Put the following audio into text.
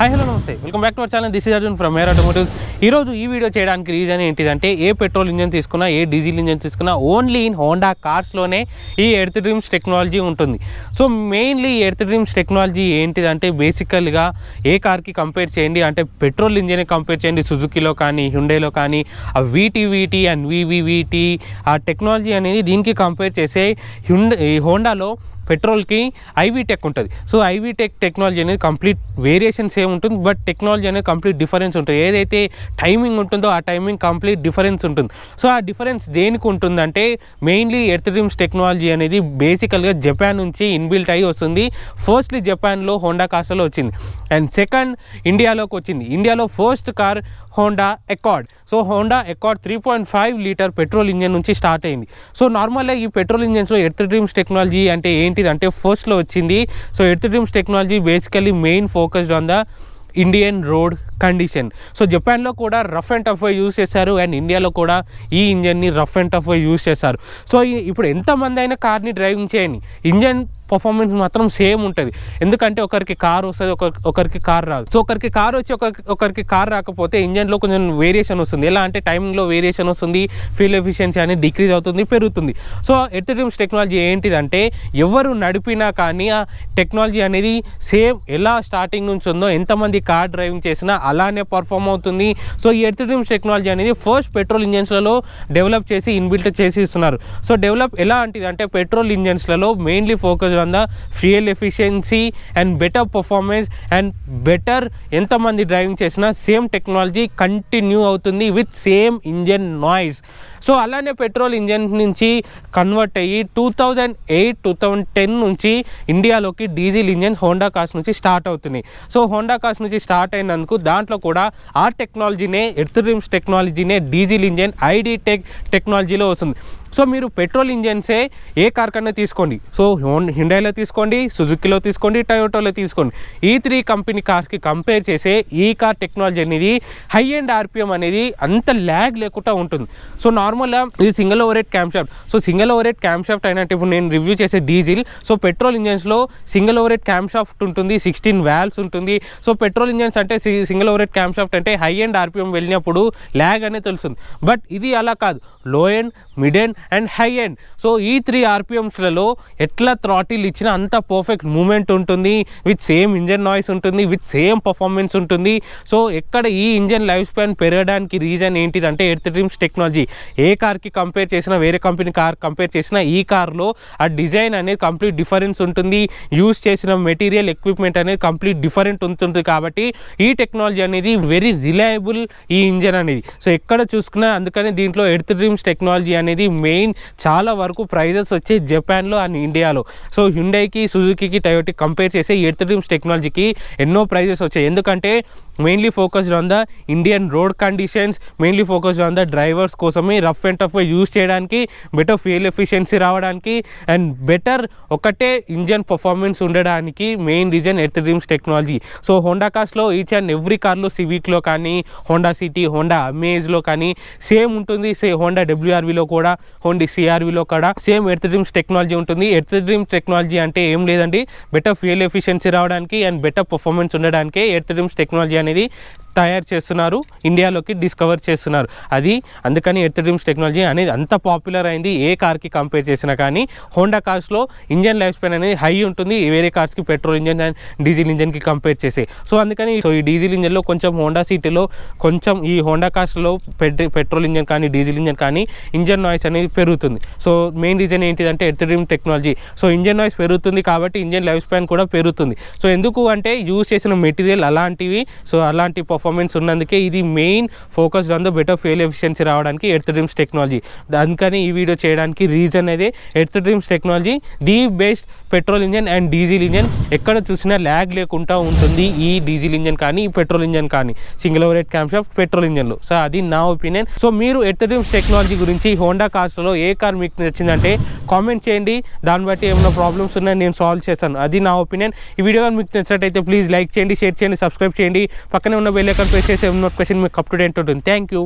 Hi hello నమస్తే, welcome back to our channel. This is Arjun from మేర్ automotives. ఈరోజు ఈ వీడియో చేయడానికి రీజన్ ఏంటిదంటే, ఏ పెట్రోల్ ఇంజన్ తీసుకున్నా, ఏ డీజిల్ ఇంజన్ తీసుకున్నా ఓన్లీ ఇన్ హోండా కార్స్లోనే ఈ ఎర్త్ డ్రీమ్స్ టెక్నాలజీ ఉంటుంది. సో మెయిన్లీ ఈ ఎర్త్ డ్రీమ్స్ టెక్నాలజీ ఏంటిదంటే, బేసికల్గా ఏ కార్కి కంపేర్ చేయండి అంటే పెట్రోల్ ఇంజనే కంపేర్ చేయండి, సుజుకీలో కానీ హ్యుండైలో కానీ ఆ వీటీ అండ్ వీటీ ఆ టెక్నాలజీ అనేది దీనికి కంపేర్ చేసే హోండాలో పెట్రోల్కి ఐవీటెక్ ఉంటుంది. సో ఐవీటెక్ టెక్నాలజీ అనేది కంప్లీట్ వేరియేషన్ సేమ్ ఉంటుంది, బట్ టెక్నాలజీ అనేది కంప్లీట్ డిఫరెన్స్ ఉంటుంది. ఏదైతే టైమింగ్ ఉంటుందో ఆ టైమింగ్ కంప్లీట్ డిఫరెన్స్ ఉంటుంది. సో ఆ డిఫరెన్స్ దేనికి ఉంటుందంటే, మెయిన్లీ ఎర్త్ డ్రీమ్స్ టెక్నాలజీ అనేది బేసికల్గా జపాన్ నుంచి ఇన్బిల్ట్ అయ్యి వస్తుంది. ఫస్ట్లీ జపాన్లో హోండా కార్స్లో వచ్చింది, అండ్ సెకండ్ ఇండియాలోకి వచ్చింది. ఇండియాలో first car Honda accord. So Honda accord 3.5 litre petrol engine నుంచి స్టార్ట్ అయింది. సో నార్మల్గా ఈ పెట్రోల్ ఇంజన్స్లో ఎర్త్ డ్రీమ్స్ టెక్నాలజీ అంటే ఏంటిదంటే ఫస్ట్లో వచ్చింది. So earth dreams technology basically main focused on the Indian road condition. So జపాన్లో కూడా రఫ్ అండ్ టఫ్ యూజ్ చేశారు, అండ్ ఇండియాలో కూడా ఈ ఇంజన్ని రఫ్ అండ్ టఫ్ యూజ్ చేశారు. సో ఇప్పుడు ఎంతమంది అయినా కార్ని డ్రైవింగ్ చేయని, ఇంజన్ పర్ఫార్మెన్స్ మాత్రం సేమ్ ఉంటుంది. ఎందుకంటే ఒకరికి కార్ వస్తుంది, ఒకరికి కార్ రాదు. సో ఒకరికి కార్ వచ్చి ఒకరికి కార్ రాకపోతే ఇంజన్లో కొంచెం వేరియేషన్ వస్తుంది. ఎలా అంటే టైమింగ్లో వేరియేషన్ వస్తుంది, ఫ్యూల్ ఎఫిషియన్సీ అనేది డిక్రీజ్ అవుతుంది, పెరుగుతుంది. సో ఎర్త్ డ్రీమ్స్ టెక్నాలజీ ఏంటిదంటే, ఎవరు నడిపినా కానీ ఆ టెక్నాలజీ అనేది సేమ్ ఎలా స్టార్టింగ్ నుంచి ఉందో, ఎంతమంది కార్ డ్రైవింగ్ చేసినా అలానే పర్ఫామ్ అవుతుంది. సో ఈ ఎర్త్ డ్రీమ్స్ టెక్నాలజీ అనేది ఫస్ట్ పెట్రోల్ ఇంజన్స్లలో డెవలప్ చేసి ఇన్బిల్ట్ చేసి ఇస్తున్నారు. సో డెవలప్ ఎలా అంటే పెట్రోల్ ఇంజన్స్లలో mainly focus on the fuel efficiency and better performance and better ఎంతమంది డ్రైవింగ్ చేసినా సేమ్ టెక్నాలజీ కంటిన్యూ అవుతుంది with same engine noise. So అలానే పెట్రోల్ ఇంజన్ నుంచి కన్వర్ట్ అయ్యి 2008-2010 నుంచి ఇండియాలోకి డీజిల్ ఇంజన్ హోండా కార్స్ నుంచి స్టార్ట్ అవుతున్నాయి. సో హోండా కార్స్ నుంచి స్టార్ట్ అయినందుకు దాంట్లో కూడా ఆ టెక్నాలజీనే ఎర్త్ డ్రీమ్స్ టెక్నాలజీనే డీజిల్ ఇంజన్ ఐడీటెక్ టెక్నాలజీలో వస్తుంది. సో మీరు పెట్రోల్ ఇంజన్సే ఏ కార్ కన్నా తీసుకోండి, సో హ్యుండైలో తీసుకోండి, సుజుకీలో తీసుకోండి, టయోటాలో తీసుకోండి, ఈ 3 కంపెనీ కార్స్కి కంపేర్ చేసే ఈ కార్ టెక్నాలజీ అనేది హై అండ్ ఆర్పిఎం అనేది అంత ల్యాగ్ లేకుండా ఉంటుంది. సో నార్మల్గా ఇది single over head cam shaft. So single over head cam shaft అయినట్టు ఇప్పుడు నేను రివ్యూ చేసే డీజిల్. సో పెట్రోల్ ఇంజన్స్లో single over head cam shaft ఉంటుంది, 16 వాల్వ్స్ ఉంటుంది. సో పెట్రోల్ ఇంజన్స్ అంటే single over head cam shaft అంటే హై అండ్ ఆర్పిఎం వెళ్ళినప్పుడు ల్యాగ్ అనేది తెలుస్తుంది. బట్ ఇది అలా కాదు, low end, mid end and high end. So ఈ 3 ఆర్పిఎమ్స్లలో ఎట్లా థ్రాటిల్ ఇచ్చినా అంత పర్ఫెక్ట్ మూమెంట్ ఉంటుంది, విత్ సేమ్ ఇంజన్ నాయిస్ ఉంటుంది, విత్ సేమ్ పర్ఫార్మెన్స్ ఉంటుంది. సో ఎక్కడ ఈ ఇంజన్ లైఫ్ స్పాన్ పెరగడానికి రీజన్ ఏంటిదంటే ఎర్త్ డ్రీమ్స్ టెక్నాలజీ. ఏ కార్కి కంపేర్ చేసినా, వేరే కంపెనీ కార్ కంపేర్ చేసినా ఈ కార్లో ఆ డిజైన్ అనేది కంప్లీట్ డిఫరెన్స్ ఉంటుంది, యూజ్ చేసిన మెటీరియల్ ఎక్విప్మెంట్ అనేది కంప్లీట్ డిఫరెంట్ ఉంటుంది. కాబట్టి ఈ టెక్నాలజీ అనేది వెరీ రిలయబుల్ ఈ ఇంజన్ అనేది. సో ఎక్కడ చూసుకున్నా అందుకని దీంట్లో ఎర్త్ డ్రీమ్స్ టెక్నాలజీ అనేది మెయిన్ చాలా వరకు ప్రైజెస్ వచ్చే జపాన్లో అండ్ ఇండియాలో. సో హ్యుండైకి, సుజుకీకి, టయోటాకి కంపేర్ చేసే ఎర్త్ డ్రీమ్స్ టెక్నాలజీకి ఎన్నో ప్రైజెస్ వచ్చాయి. ఎందుకంటే mainly focused on the Indian road conditions, mainly focused on the drivers కోసమే రఫ్ అండ్ టఫ్ యూజ్ చేయడానికి, బెటర్ ఫ్యూయల్ ఎఫిషియన్సీ రావడానికి అండ్ బెటర్ ఒకటే ఇంజన్ పర్ఫార్మెన్స్ ఉండడానికి main reason earth dreams technology. So Honda కార్స్లో each and every కార్లో, సివిక్లో కానీ, Honda city, Honda అమేజ్లో కానీ సేమ్ ఉంటుంది. హోండా డబ్ల్యూఆర్వీలో కూడా, హోండా సిఆర్వీలో కూడా సేమ్ ఎర్త్ డ్రీమ్స్ టెక్నాలజీ ఉంటుంది. ఎర్త్ డ్రీమ్స్ టెక్నాలజీ అంటే ఏం లేదండి, బెటర్ ఫ్యూయల్ ఎఫిషియన్సీ రావడానికి అండ్ బెటర్ పర్ఫార్మెన్స్ ఉండడానికి ఎర్త్ డ్రీమ్స్ టెక్నాలజీ అనేది తయారు చేస్తున్నారు, ఇండియాలోకి డిస్కవర్ చేస్తున్నారు. అది అందుకని ఎర్త్ డ్రీమ్స్ టెక్నాలజీ అనేది అంత పాపులర్ అయింది. ఏ కార్కి కంపేర్ చేసినా కానీ హోండా కార్స్లో ఇంజన్ లైఫ్ స్పాన్ అనేది హై ఉంటుంది, వేరే కార్స్కి పెట్రోల్ ఇంజన్ అండ్ డీజిల్ ఇంజన్కి కంపేర్ చేసి. సో అందుకని ఈ డీజిల్ ఇంజన్లో కొంచెం హోండా సిటీలో కొంచెం ఈ హోండా కార్స్లో పెట్రోల్ ఇంజన్ కానీ డీజిల్ ఇంజన్ కానీ ఇంజన్ నాయిస్ అనేది పెరుగుతుంది. సో మెయిన్ రీజన్ ఏంటిదంటే earth dream technology. So engine noise పెరుగుతుంది కాబట్టి ఇంజన్ లైఫ్ స్పాన్ కూడా పెరుగుతుంది. సో ఎందుకు అంటే యూజ్ చేసిన మెటీరియల్ అలాంటివి, సో అలాంటి పర్ఫార్మెన్స్ ఉన్నందుకే ఇది main focused on the better fuel efficiency రావడానికి ఎర్త్ డ్రీమ్స్ టెక్నాలజీ. అందుకని ఈ వీడియో చేయడానికి రీజన్ అదే, earth dreams technology the best petrol engine and diesel engine. ఎక్కడ చూసినా ల్యాగ్ లేకుండా ఉంటుంది ఈ డీజిల్ ఇంజన్ కానీ, ఈ పెట్రోల్ ఇంజన్ కానీ, single over head cam shaft petrol ఇంజన్లో. సో అది నా ఒపీనియన్. సో మీరు ఎర్త్ డ్రీమ్స్ టెక్నాలజీ గురించి హోండా కార్స్లో ఏ కార్ మీకు నచ్చిందంటే కామెంట్ చేయండి, దాన్ని బట్టి ఏమైనా ప్రాబ్లమ్స్ ఉన్నాయని నేను సాల్వ్ చేస్తాను. అది నా ఒపీనియన్. ఈ వీడియో కానీ మీకు నచ్చినట్టయితే ప్లీజ్ లైక్ చేయండి, షేర్ చేయండి, సబ్స్క్రైబ్ చేయండి, పక్కనే ఉన్న బెల్ ఐకాన్ ప్రెస్ చేసి నోటిఫికేషన్ మీకు అప్ టు డేట్ ఉంటుంది. Thank you.